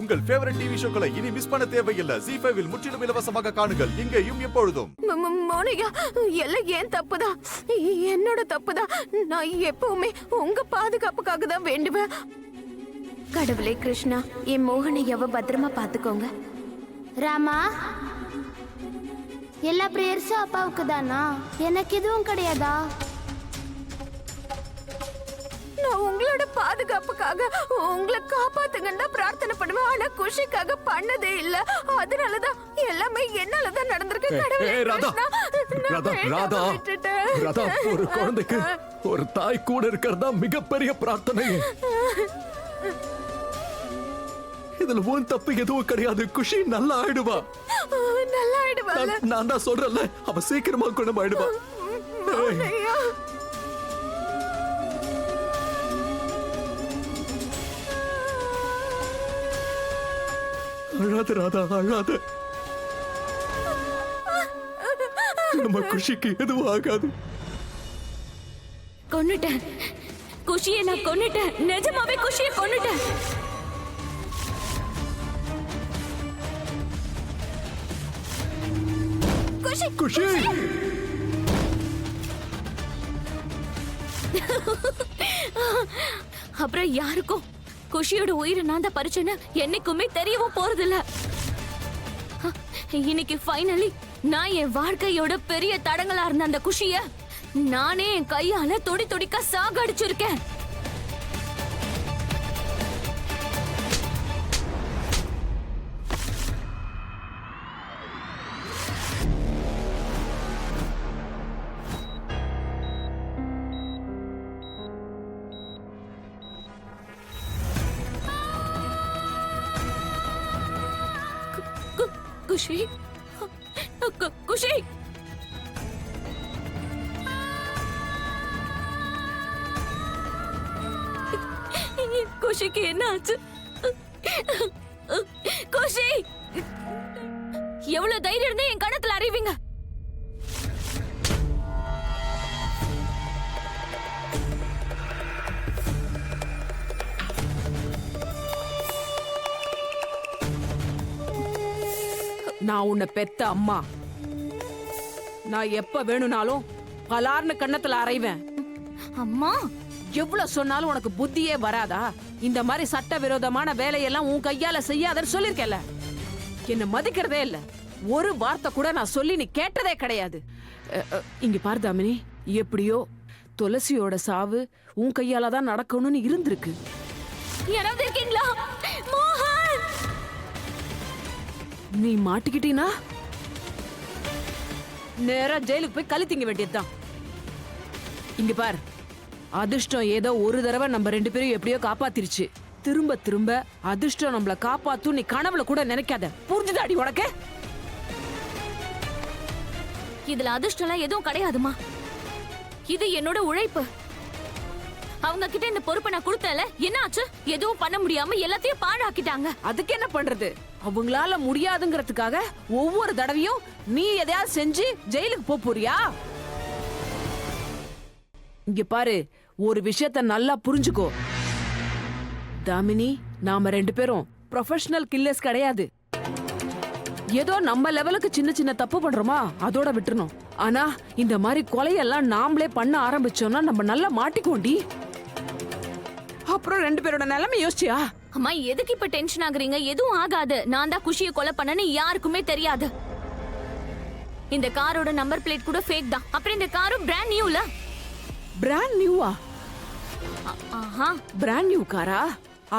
உங்கள் favourite TV ஷோக்களை இனி miss பண்ண தேவையில்லை. ஜீ5 இல் முற்றிலும் இலவசமாக காணுங்கள், இங்கேயும் எப்பொழுதும். மோனிகா, எல்லாம் ஏன் தப்புதான், என்னோட தப்புதான். நான் எப்பவுமே உங்க பாதுகாப்புக்காக தான் வேண்டுவேன். கடவுளே கிருஷ்ணா, என் மோகனையவ பத்திரமா பாத்துக்கோங்க. ராமா, எல்லா பிரேயர்ஸும் அப்பாவுக்கு தானா? எனக்கு எதுவும் கிடையாதா? நான் உங்களோட பாதுகாப்புக்காக உங்களை காப்பாத்துங்கன்னு தான் பிரார்த்தனை பண்ணுவேன். ஆனா குஷிக்காக பண்ணதே இல்ல. அதனாலதான் எல்லாமே என்னாலதான் நடந்திருக்கு. கடவுளே கிருஷ்ணா, நான் விட்டுட்டேன். ராதா, ஒரு குழந்தைக்கு ஒரு தாய் கூட இருக்கிறதா மிகப்பெரிய பிரார்த்தனை. இதுல உன் தப்பு எதுவும் கிடையாது. குஷி நல்லா ஆயிடுவா. நல்லா ஆயிடுவா. நான் தான் சொல்றேன்ல, அவ சீக்கிரமா குணமாயிடுவா. அழாத ராதா, அழாத. நம்ம குஷிக்கு எதுவும் ஆகாது. கொன்னுட்டேன் குஷியை, நான் கொன்னுட்டேன். நிஜமாவே குஷியை கொன்னுட்டேன். குஷி, குஷி, அப்புறம் யாருக்கும் குஷியோட உயிரை நான் தான் பறிச்சேன்னு என்னைக்குமே தெரியவும் போறதில்ல. இன்னைக்கு ஃபைனலி நான் என் வாழ்க்கையோட பெரிய தடங்களா இருந்த அந்த குஷிய நானே என் கையால தொடி தொடிக்க சாகடிச்சிருக்கேன். குஷி, குஷி, குஷிக்கு என்ன ஆச்சு? குஷி, எவ்வளவு தைரியம் இருந்தா என் கணத்துல அறிவீங்க? நான் உன்னை பெத்த அம்மா. நான் எப்ப வேணும்னாலும் பலார்னு கண்ணத்துல அரைவேன். அம்மா, எவ்வளவு சொன்னாலும் உனக்கு புத்தியே வராதா? இந்த மாதிரி சட்ட விரோதமான வேலையெல்லாம் உன் கையால செய்யாதன்னு சொல்லிருக்கல. என்ன மதிக்கிறதே இல்ல. ஒரு வார்த்தை கூட நான் சொல்லி நீ கேட்டதே கிடையாது. இங்க பாரு தாமினி, எப்படியோ துளசியோட சாவு உன் கையால தான் நடக்கணும்னு இருந்திருக்கு. யாராவது இருக்கீங்களா? மோகன், நீ மாட்டிக்கிட்டீனா நேரா ஜெயிலுக்கு போய் களி திங்க வேண்டியதுதான். இங்க பார், அதிர்ஷ்டம் ஏதோ ஒரு தடவை நம்ம ரெண்டு பேரும் எப்படியோ காப்பாத்திருச்சு. திரும்ப திரும்ப அதிர்ஷ்டம் நம்மள காப்பாத்தும் நீ கனவுல கூட நினைக்காத. புரிஞ்சுதாடி உனக்கு? இதுல அதிர்ஷ்டம் எதுவும் கிடையாதுமா. இது என்னோட உழைப்பு. அவங்க கிட்ட இந்த பொறுப்பை நான் கொடுத்தல, என்ன ஆச்சு? எதுவும் பண்ண முடியாம எல்லாத்தையும் பாழாக்கிட்டாங்க. அதுக்கு என்ன பண்றது? அவங்களால முடியாதுங்கிறதுக்காக ஒவ்வொரு தடவையும் நீ எதையாவது செஞ்சு ஜெயிலுக்கு போறியா? இங்க பாரு, ஒரு விஷயத்த நல்லா புரிஞ்சுக்கோ தாமினி. நாம ரெண்டு பேரும் ப்ரொஃபஷனல் கில்லர்ஸ் கிடையாது. ஏதோ நம்ம லெவலுக்கு சின்ன சின்ன தப்பு பண்றோமா, அதோட விட்டுறணும். ஆனா இந்த மாதிரி கொலையெல்லாம் நாமளே பண்ண ஆரம்பிச்சோம்னா நம்ம நல்லா மாட்டிக்கோண்டி. அப்புறம் ரெண்டு பேரோட நிலைமை யோசிச்சியா? அம்மா, எதுக்கு இப்ப டென்ஷன் ஆகுறீங்க? எதுவும் ஆகாது. நான் தான் குஷியை கொலை பண்ணனு யாருக்குமே தெரியாது. இந்த காரோட நம்பர் பிளேட் கூட ஃபேக் தான். அப்புறம் இந்த காரும் பிராண்ட் நியூல. பிராண்ட் நியூவா? ஆஹா, பிராண்ட் நியூ காரா?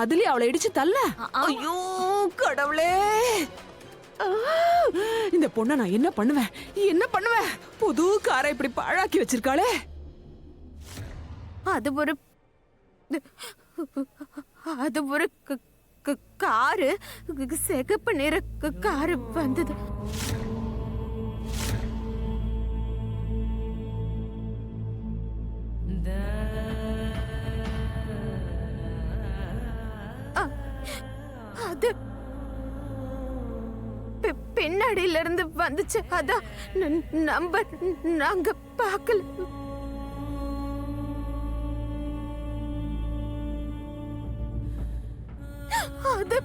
அதுலயே அவளை இடிச்சு தள்ள. ஐயோ கடவுளே, இந்த பொண்ண நான் என்ன பண்ணுவேன்? என்ன பண்ணுவேன்? புது காரை இப்படி பாழாக்கி வச்சிருக்காளே. அது ஒரு காரு, சிகப்பு நிற காரு வந்தது. அது பின்னாடியில இருந்து வந்துச்சு. அதான் நம்பர் நாங்க பார்க்கல. அது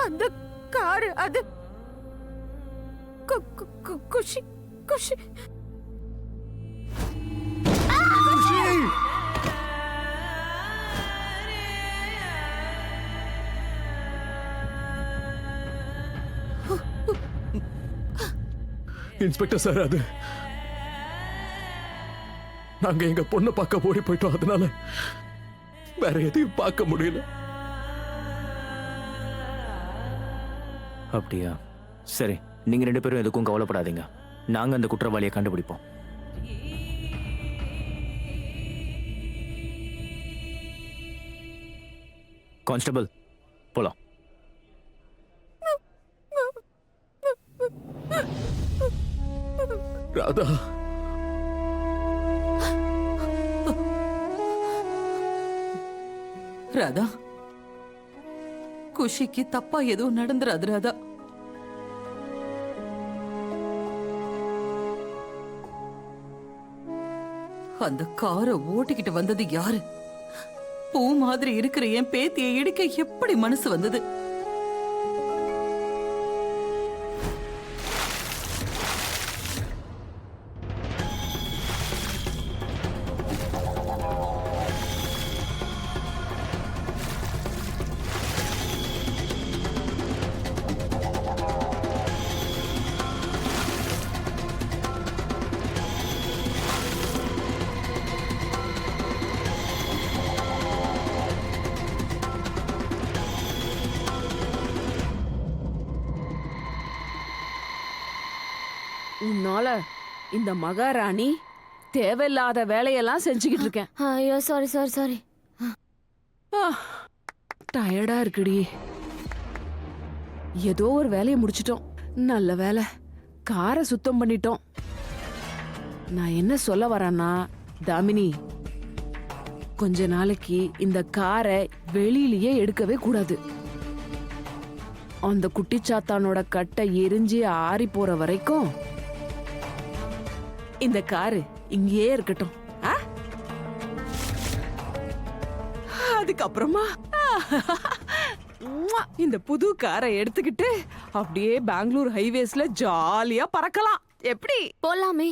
அந்த காரு அது குஷி குஷி இன்ஸ்பெக்டர் சார், அது நாங்க எங்க பொண்ணை பார்க்க ஓடி போயிட்டோம். அதனால வேற எதையும் பார்க்க முடியல. அப்படியா? சரி, நீங்க 2 பேரும் எதுக்கும் கவலைப்படாதீங்க. நாங்க அந்த குற்றவாளியை கண்டுபிடிப்போம். கான்ஸ்டபிள், போலாம். ராதா, ராதா, குஷிக்கு தப்பா எதுவும் நடந்துராது ராதா. அந்த காரை ஓட்டிக்கிட்டு வந்தது யாரு? பூ மாதிரி இருக்கிற என் பேத்தியை இடிக்க எப்படி மனசு வந்தது? உன்னால இந்த மகாராணி தேவையில்லாத வேலையெல்லாம் செஞ்சுக்கிட்டு இருக்கேன். ஐயோ சாரி சாரி சாரி. டயர்டா இருக்குடி. ஏதோ ஒரு வேலையை முடிச்சிட்டோம். நல்ல வேலை, காரை சுத்தம் பண்ணிட்டோம். நான் என்ன சொல்ல வரேன்னா, தாமினி, கொஞ்ச நாளைக்கு இந்த காரை வெளியிலேயே எடுக்கவே கூடாது. அந்த குட்டிச்சாத்தானோட கட்டை எரிஞ்சு ஆறி போற வரைக்கும் இந்த காரு இங்கேயே இருக்கட்டும். அதுக்கப்புறமா இந்த புது காரை எடுத்துக்கிட்டு அப்படியே பெங்களூர் ஹைவேஸ்ல ஜாலியா பறக்கலாம். எப்படி? போலாமே,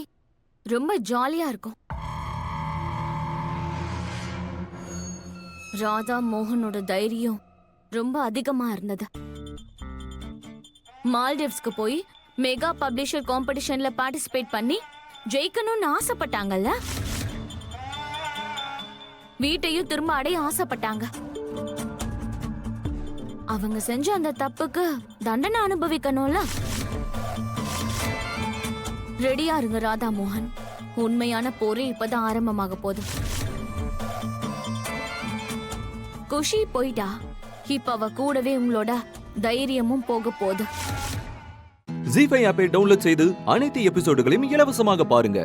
ரொம்ப ஜாலியா இருக்கும். ராதா மோகனோட தைரியம் ரொம்ப அதிகமா இருந்தது. மால்டீவ்ஸ்க்கு போய் மெகா பப்ளிஷர் காம்படிஷன்ல பார்ட்டிசிபேட் பண்ணி ஜெயிக்கணும்னு ஆசைப்பட்டாங்கல்ல. வீட்டையும் திரும்ப அடைய ஆசைப்பட்டாங்க. அவங்க செஞ்ச அந்த தப்புக்கு தண்டனை அனுபவிக்கணும்ல. ரெடியா இருங்க ராதா மோகன். உண்மையான போரே இப்பதான் ஆரம்பமாக போகுது. குஷி போயிட்டா, இப்ப அவ கூடவே உங்களோட தைரியமும் போக போகுது. ஜீ5 ஆப்பை டவுன்லோட் செய்து அனைத்து எபிசோடுகளையும் இலவசமாக பாருங்க.